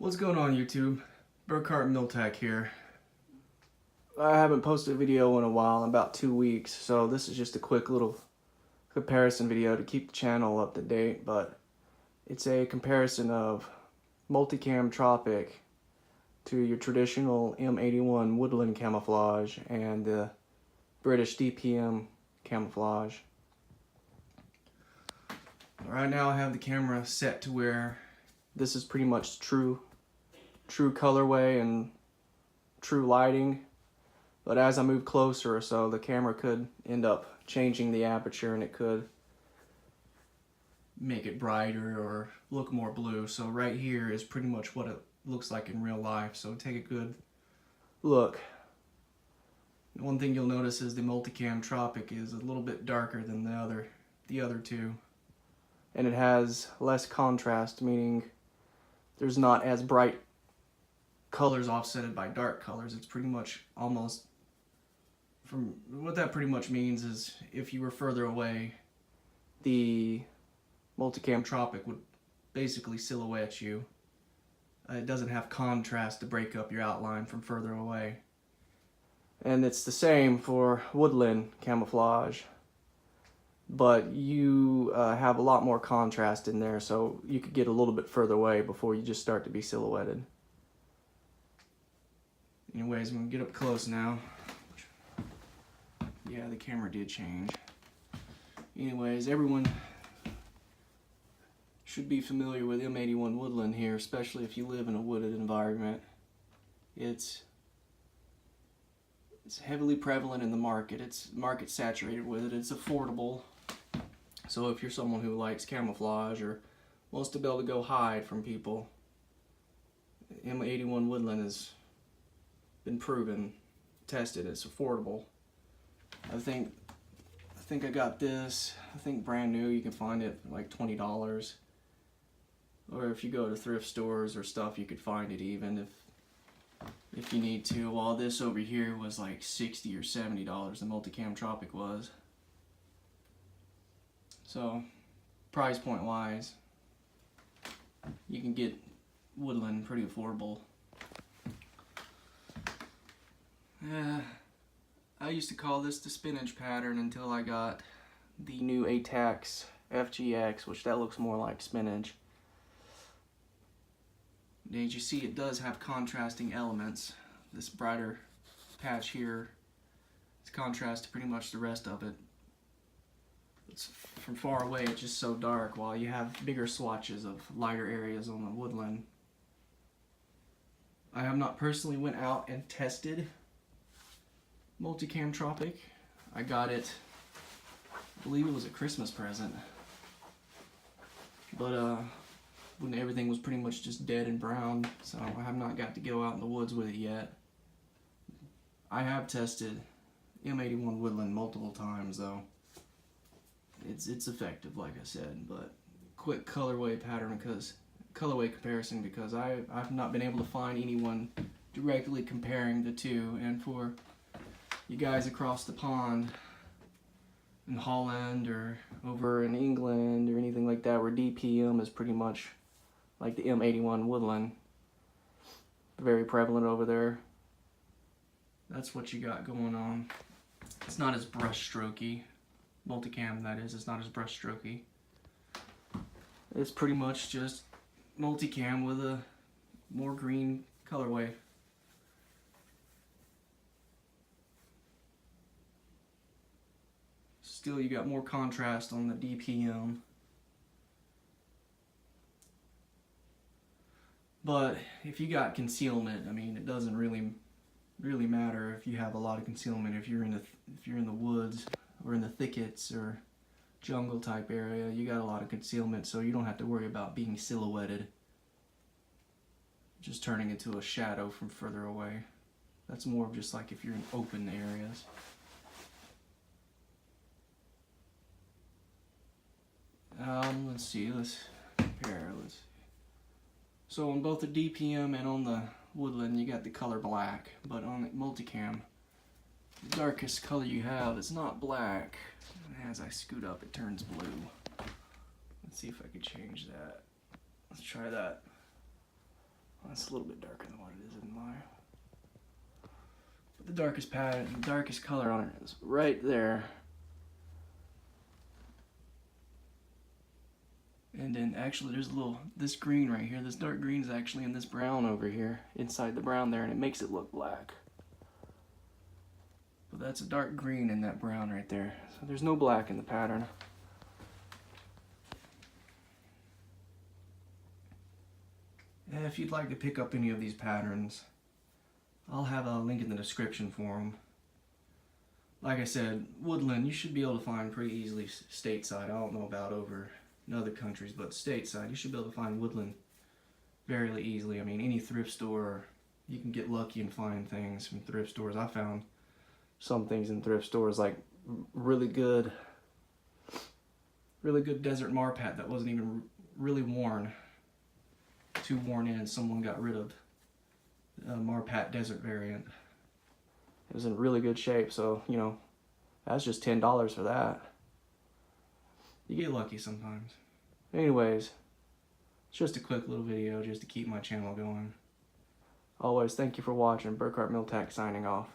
What's going on, YouTube? Burkhart Miltech here. I haven't posted a video in a while, in about 2 weeks, so this is just a quick little comparison video to keep the channel up to date, but it's a comparison of Multicam Tropic to your traditional M81 Woodland camouflage and the British DPM camouflage. Right now I have the camera set to where this is pretty much true colorway and true lighting, but as I move closer or so, the camera could end up changing the aperture and it could make it brighter or look more blue. So right here is pretty much what it looks like in real life, so take a good look. One thing you'll notice is the Multicam Tropic is a little bit darker than the other two. And it has less contrast, meaning there's not as bright colors offsetted by dark colors. It's pretty much almost, from what that pretty much means is if you were further away, the Multicam Tropic would basically silhouette you. It doesn't have contrast to break up your outline from further away. And it's the same for Woodland camouflage, but you have a lot more contrast in there, so you could get a little bit further away before you just start to be silhouetted. Anyways, I'm gonna get up close now. Yeah, the camera did change. Anyways, everyone should be familiar with M81 Woodland here, especially if you live in a wooded environment. It's heavily prevalent in the market. It's market saturated with it. It's affordable. So if you're someone who likes camouflage or wants to be able to go hide from people, M81 Woodland has been proven, tested. It's affordable. I think I got this. I think brand new. You can find it for like $20. Or if you go to thrift stores or stuff, you could find it even if you need to. While this over here was like $60 or $70, the Multicam Tropic was. So, price point wise, you can get Woodland pretty affordable. I used to call this the spinach pattern until I got The new ATAX FGX, which that looks more like spinach. As you see, it does have contrasting elements. This brighter patch here is contrast to pretty much the rest of it. It's from far away, it's just so dark, while you have bigger swatches of lighter areas on the Woodland. I have not personally went out and tested Multicam Tropic. I got it, I believe it was a Christmas present, but when everything was pretty much just dead and brown, so I have not got to go out in the woods with it yet. I have tested M81 Woodland multiple times though. It's effective, like I said, but quick colorway comparison because I've not been able to find anyone directly comparing the two. And for you guys across the pond in Holland or over in England or anything like that, where DPM is pretty much like the M81 Woodland, very prevalent over there. That's what you got going on. It's not as brush strokey. Multicam, that is, it's not as brush strokey. It's pretty much just Multicam with a more green colorway. Still, you got more contrast on the DPM. But if you got concealment, I mean, it doesn't really matter if you have a lot of concealment. If you're in the woods or in the thickets or jungle type area, you got a lot of concealment, so you don't have to worry about being silhouetted, just turning into a shadow from further away. That's more of just like if you're in open areas. Let's see, let's compare. So on both the DPM and on the Woodland, you got the color black, but on the Multicam, the darkest color you have is not black. As I scoot up, it turns blue. Let's see if I can change that. Let's try that That's a little bit darker than what it is in mine. But the darkest pattern, the darkest color on it is right there. And then actually there's this green right here, this dark green is actually in this brown over here, inside the brown there, and it makes it look black. But that's a dark green in that brown right there. So there's no black in the pattern. And if you'd like to pick up any of these patterns, I'll have a link in the description for them. Like I said, Woodland you should be able to find pretty easily stateside. I don't know about over in other countries, but stateside you should be able to find Woodland fairly easily. I mean, any thrift store, you can get lucky and find things from thrift stores. I found some things in thrift stores, like really good desert marpat that wasn't even really worn, too worn in. Someone got rid of the marpat desert variant. It was in really good shape, so you know, that's just $10 for that. You get lucky sometimes. Anyways, it's just a quick little video just to keep my channel going. Always, thank you for watching. Burkhart Miltac signing off.